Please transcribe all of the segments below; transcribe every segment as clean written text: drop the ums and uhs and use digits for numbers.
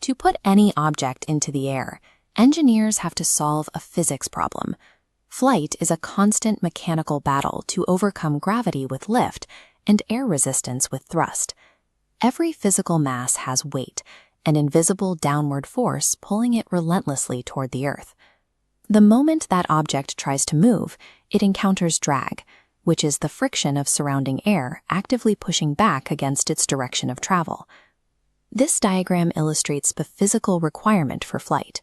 To put any object into the air, engineers have to solve a physics problem. Flight is a constant mechanical battle to overcome gravity with lift and air resistance with thrust. Every physical mass has weight, an invisible downward force pulling it relentlessly toward the Earth. The moment that object tries to move, it encounters drag, which is the friction of surrounding air actively pushing back against its direction of travel. This diagram illustrates the physical requirement for flight.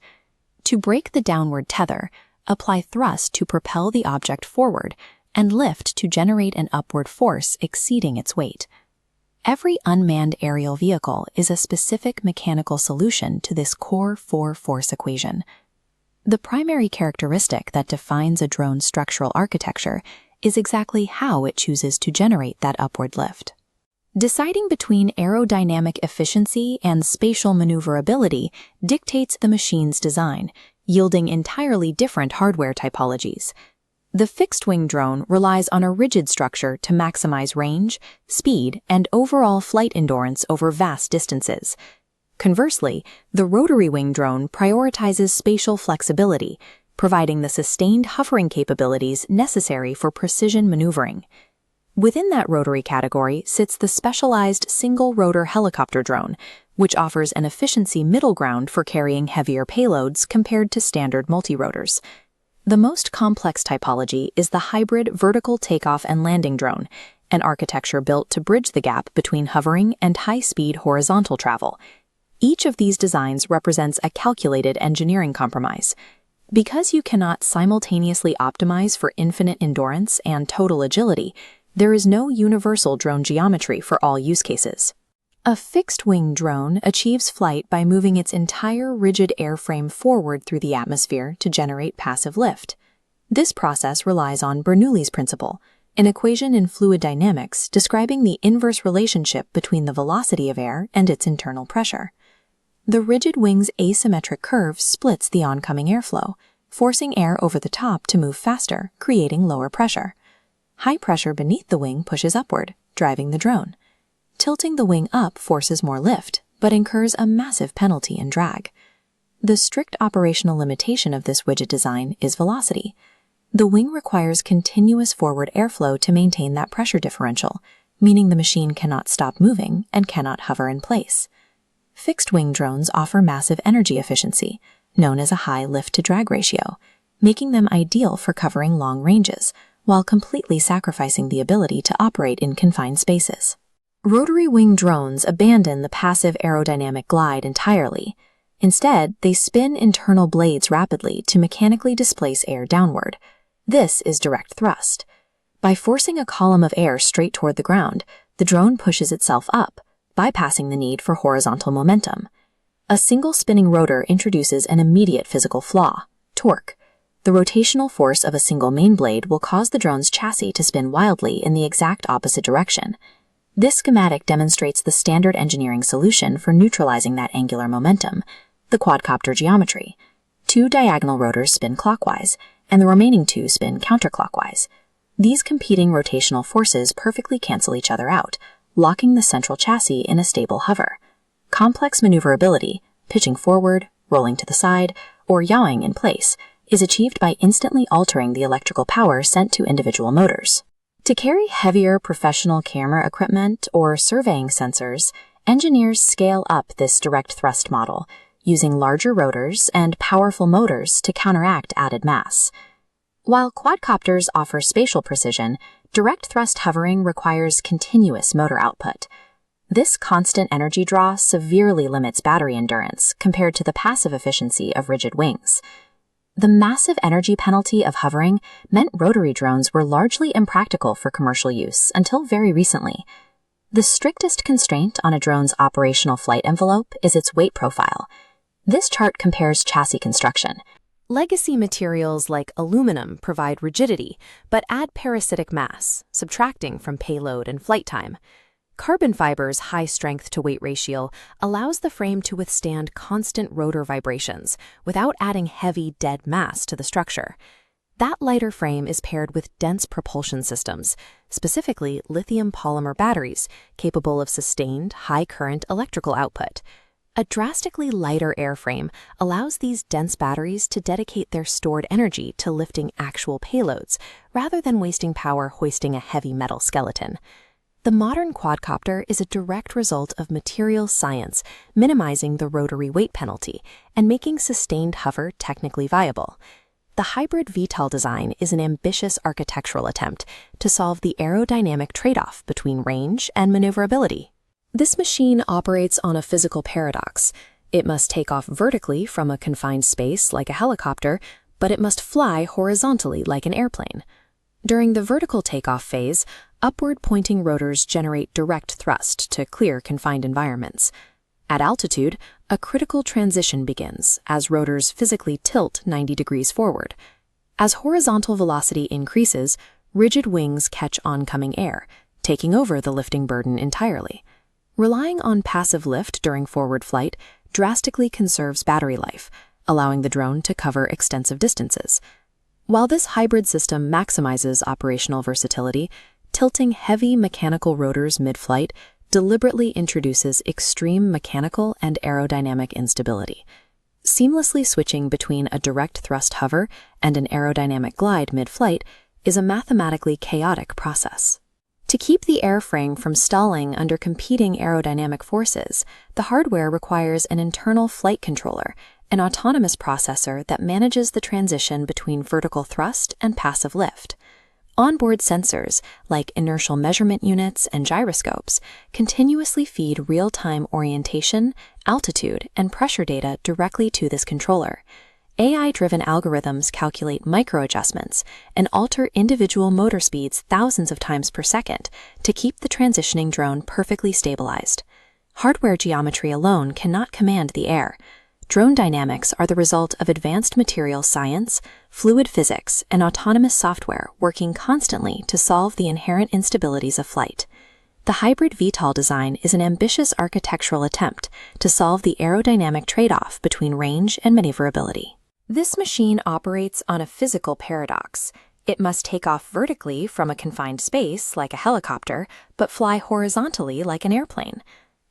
To break the downward tether, apply thrust to propel the object forward and lift to generate an upward force exceeding its weight. Every unmanned aerial vehicle is a specific mechanical solution to this core 4-force equation. The primary characteristic that defines a drone's structural architecture is exactly how it chooses to generate that upward lift. Deciding between aerodynamic efficiency and spatial maneuverability dictates the machine's design, yielding entirely different hardware typologies. The fixed-wing drone relies on a rigid structure to maximize range, speed, and overall flight endurance over vast distances. Conversely, the rotary-wing drone prioritizes spatial flexibility, providing the sustained hovering capabilities necessary for precision maneuvering. Within that rotary category sits the specialized single-rotor helicopter drone, which offers an efficiency middle ground for carrying heavier payloads compared to standard multirotors. The most complex typology is the hybrid vertical takeoff and landing drone, an architecture built to bridge the gap between hovering and high-speed horizontal travel. Each of these designs represents a calculated engineering compromise. Because you cannot simultaneously optimize for infinite endurance and total agility, there is no universal drone geometry for all use cases. A fixed-wing drone achieves flight by moving its entire rigid airframe forward through the atmosphere to generate passive lift. This process relies on Bernoulli's principle, an equation in fluid dynamics describing the inverse relationship between the velocity of air and its internal pressure. The rigid wing's asymmetric curve splits the oncoming airflow, forcing air over the top to move faster, creating lower pressure. High pressure beneath the wing pushes upward, driving the drone. Tilting the wing up forces more lift, but incurs a massive penalty in drag. The strict operational limitation of this widget design is velocity. The wing requires continuous forward airflow to maintain that pressure differential, meaning the machine cannot stop moving and cannot hover in place. Fixed-wing drones offer massive energy efficiency, known as a high lift-to-drag ratio, making them ideal for covering long ranges, while completely sacrificing the ability to operate in confined spaces. Rotary-wing drones abandon the passive aerodynamic glide entirely. Instead, they spin internal blades rapidly to mechanically displace air downward. This is direct thrust. By forcing a column of air straight toward the ground, the drone pushes itself up, bypassing the need for horizontal momentum. A single spinning rotor introduces an immediate physical flaw: torque. The rotational force of a single main blade will cause the drone's chassis to spin wildly in the exact opposite direction. This schematic demonstrates the standard engineering solution for neutralizing that angular momentum, the quadcopter geometry. 2 diagonal rotors spin clockwise, and the remaining 2 spin counterclockwise. These competing rotational forces perfectly cancel each other out, locking the central chassis in a stable hover. Complex maneuverability, pitching forward, rolling to the side, or yawing in place, is achieved by instantly altering the electrical power sent to individual motors. To carry heavier professional camera equipment or surveying sensors, engineers scale up this direct thrust model, using larger rotors and powerful motors to counteract added mass. While quadcopters offer spatial precision, direct thrust hovering requires continuous motor output. This constant energy draw severely limits battery endurance compared to the passive efficiency of rigid wings. The massive energy penalty of hovering meant rotary drones were largely impractical for commercial use until very recently. The strictest constraint on a drone's operational flight envelope is its weight profile. This chart compares chassis construction. Legacy materials like aluminum provide rigidity, but add parasitic mass, subtracting from payload and flight time. Carbon fiber's high strength-to-weight ratio allows the frame to withstand constant rotor vibrations without adding heavy, dead mass to the structure. That lighter frame is paired with dense propulsion systems, specifically lithium polymer batteries, capable of sustained, high-current electrical output. A drastically lighter airframe allows these dense batteries to dedicate their stored energy to lifting actual payloads, rather than wasting power hoisting a heavy metal skeleton. The modern quadcopter is a direct result of materials science, minimizing the rotary weight penalty and making sustained hover technically viable. The hybrid VTOL design is an ambitious architectural attempt to solve the aerodynamic trade-off between range and maneuverability. This machine operates on a physical paradox. It must take off vertically from a confined space like a helicopter, but it must fly horizontally like an airplane. During the vertical takeoff phase, upward-pointing rotors generate direct thrust to clear confined environments. At altitude, a critical transition begins as rotors physically tilt 90 degrees forward. As horizontal velocity increases, rigid wings catch oncoming air, taking over the lifting burden entirely. Relying on passive lift during forward flight drastically conserves battery life, allowing the drone to cover extensive distances. While this hybrid system maximizes operational versatility, tilting heavy mechanical rotors mid-flight deliberately introduces extreme mechanical and aerodynamic instability. Seamlessly switching between a direct thrust hover and an aerodynamic glide mid-flight is a mathematically chaotic process. To keep the airframe from stalling under competing aerodynamic forces, the hardware requires an internal flight controller, an autonomous processor that manages the transition between vertical thrust and passive lift. Onboard sensors, like inertial measurement units and gyroscopes, continuously feed real-time orientation, altitude, and pressure data directly to this controller. AI-driven algorithms calculate micro-adjustments and alter individual motor speeds thousands of times per second to keep the transitioning drone perfectly stabilized. Hardware geometry alone cannot command the air. Drone dynamics are the result of advanced material science, fluid physics, and autonomous software working constantly to solve the inherent instabilities of flight. The hybrid VTOL design is an ambitious architectural attempt to solve the aerodynamic trade-off between range and maneuverability. This machine operates on a physical paradox. It must take off vertically from a confined space, like a helicopter, but fly horizontally like an airplane.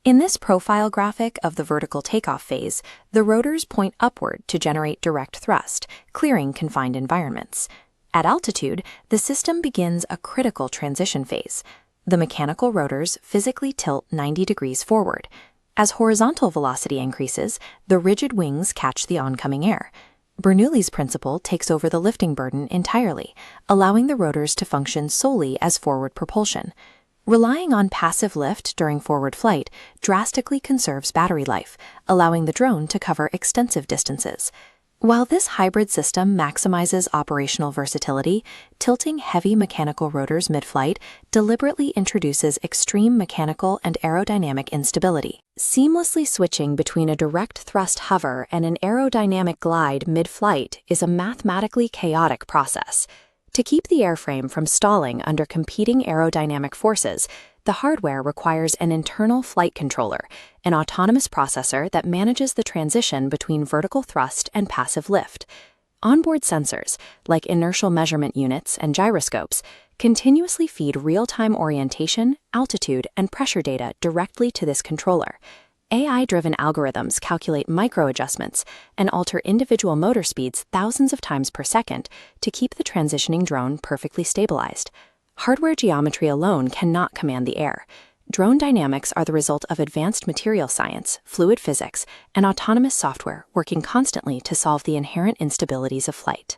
In this profile graphic of the vertical takeoff phase, the rotors point upward to generate direct thrust, clearing confined environments. At altitude, the system begins a critical transition phase. The mechanical rotors physically tilt 90 degrees forward. As horizontal velocity increases, the rigid wings catch the oncoming air. Bernoulli's principle takes over the lifting burden entirely, allowing the rotors to function solely as forward propulsion. Relying on passive lift during forward flight drastically conserves battery life, allowing the drone to cover extensive distances. While this hybrid system maximizes operational versatility, tilting heavy mechanical rotors mid-flight deliberately introduces extreme mechanical and aerodynamic instability. Seamlessly switching between a direct thrust hover and an aerodynamic glide mid-flight is a mathematically chaotic process. To keep the airframe from stalling under competing aerodynamic forces, the hardware requires an internal flight controller, an autonomous processor that manages the transition between vertical thrust and passive lift. Onboard sensors, like inertial measurement units and gyroscopes, continuously feed real-time orientation, altitude, and pressure data directly to this controller. AI-driven algorithms calculate micro-adjustments and alter individual motor speeds thousands of times per second to keep the transitioning drone perfectly stabilized. Hardware geometry alone cannot command the air. Drone dynamics are the result of advanced material science, fluid physics, and autonomous software working constantly to solve the inherent instabilities of flight.